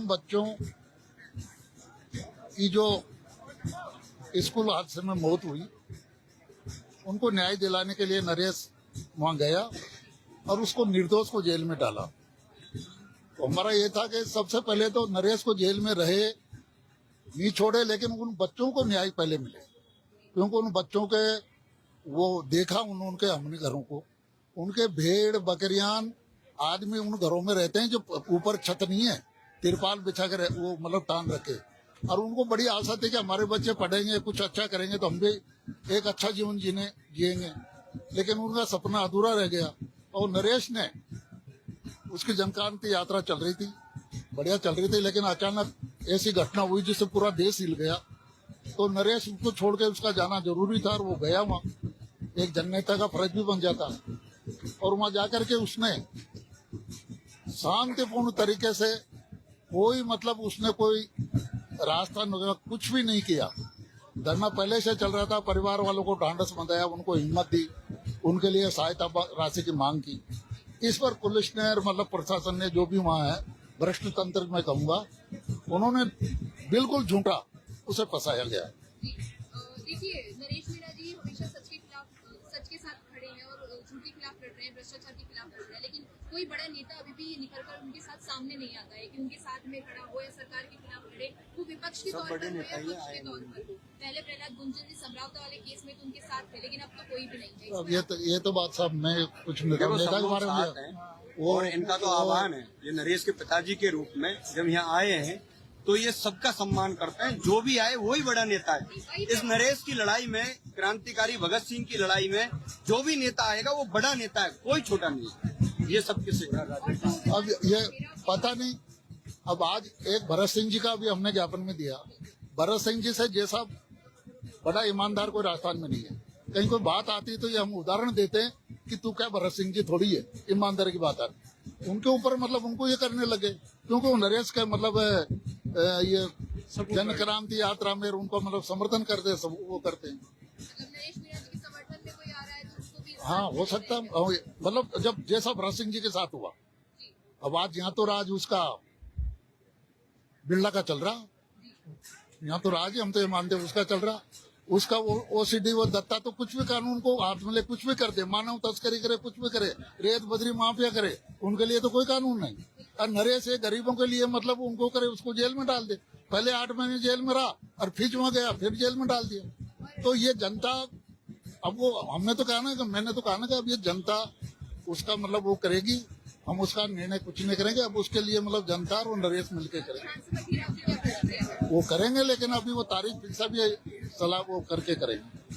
बच्चों की जो स्कूल हादसे में मौत हुई, उनको न्याय दिलाने के लिए नरेश वहां गया और उसको निर्दोष को जेल में डाला। तो हमारा ये था कि सबसे पहले तो नरेश को जेल में रहे नहीं छोड़े, लेकिन उन बच्चों को न्याय पहले मिले, क्योंकि उन बच्चों के वो देखा उनके हमने घरों को, उनके भेड़ बकरियां आदमी उन घरों में रहते हैं जो ऊपर छत नहीं है, तिरपाल बिछा कर वो मतलब टान रखे, और उनको बड़ी आशा थी कि हमारे बच्चे पढ़ेंगे कुछ अच्छा करेंगे तो हम भी एक अच्छा जीवन जिएंगे, लेकिन उनका सपना अधूरा रह गया। और नरेश ने उसकी जनक्रांति यात्रा चल रही थी, बढ़िया चल रही थी, लेकिन अचानक ऐसी घटना हुई जिससे पूरा देश हिल गया। तो नरेश को छोड़ के उसका जाना जरूरी था और वो गया वहां, एक जननेता का फर्ज भी बन जाता। और वहां जाकर के उसने शांतिपूर्ण तरीके से कोई मतलब उसने कोई रास्ता कुछ भी नहीं किया। धरना पहले से चल रहा था, परिवार वालों को ढांढस बंधाया, उनको हिम्मत दी, उनके लिए सहायता राशि की मांग की। इस पर पुलिस ने मतलब प्रशासन ने जो भी वहां है, भ्रष्ट तंत्र में कहूंगा, उन्होंने बिल्कुल झूठा उसे फंसाया गया। देखिए, नरेश मीणा जी हमेशा सच के साथ खड़े हैं और झूठ के खिलाफ लड़ रहे हैं, भ्रष्टाचार के खिलाफ लड़ रहे हैं, लेकिन कोई बड़ा नेता अभी भी निकलकर उनके साथ सामने नहीं आता है कि उनके साथ में खड़ा हो या सरकार के खिलाफ लड़े। वो विपक्ष के तौर पर हो या पक्ष के तौर पर हो। पहले प्रहलाद गुंजन जी समरावता वाले केस में तो उनके साथ थे, लेकिन अब तो कोई भी नहीं है। अब ये तो बात साहब मैं कुछ नेता के बारे में, और इनका तो आह्वान है, ये नरेश के पिताजी के रूप में जब यहाँ आए हैं तो ये सबका सम्मान करते हैं, जो भी आए वही बड़ा नेता है। इस नरेश की लड़ाई में, क्रांतिकारी भगत सिंह की लड़ाई में जो भी नेता आएगा वो बड़ा नेता है, कोई छोटा नहीं है। ये सबके से अब ये पता नहीं, अब आज एक भरत सिंह जी का भी हमने ज्ञापन में दिया। भरत सिंह जी से जैसा बड़ा ईमानदार कोई राजस्थान में नहीं है। कहीं कोई बात आती है तो ये हम उदाहरण देते हैं कि तू क्या भरत सिंह जी थोड़ी है, ईमानदारी की बात है। उनके ऊपर मतलब उनको ये करने लगे, क्योंकि वो नरेश का मतलब ये जनक्रांति यात्रा में उनको मतलब समर्थन करते, सब वो करते हैं। नरेश मीणा जी के समर्थन में कोई आ रहा है तो उसको भी, हाँ हो सकता है, मतलब जब जैसा भरत सिंह जी के साथ हुआ। अब आज यहाँ तो राज उसका बिरला का चल रहा, यहाँ तो राज हम तो ये मानते उसका चल रहा। उसका वो ओसीडी वो दत्ता तो कुछ भी कानून को हाथ में ले कुछ भी कर दे, मानव तस्करी करे, कुछ भी करे, रेत बजरी माफिया करे, उनके लिए तो कोई कानून नहीं। और नरेश ये गरीबों के लिए मतलब उनको करे, उसको जेल में डाल दे। पहले 8 महीने जेल में रहा और फिर वहां गया, फिर जेल में डाल दिया। तो ये जनता, अब वो हमने तो कहा ना कि मैंने तो कहा ना कि अब ये जनता उसका मतलब वो करेगी, हम उसका निर्णय कुछ नहीं करेंगे। अब उसके लिए मतलब जनता और नरेश मिलकर करेंगे, वो करेंगे, लेकिन अभी वो तारीख फिक्स भी सलाह वो करके करेंगे।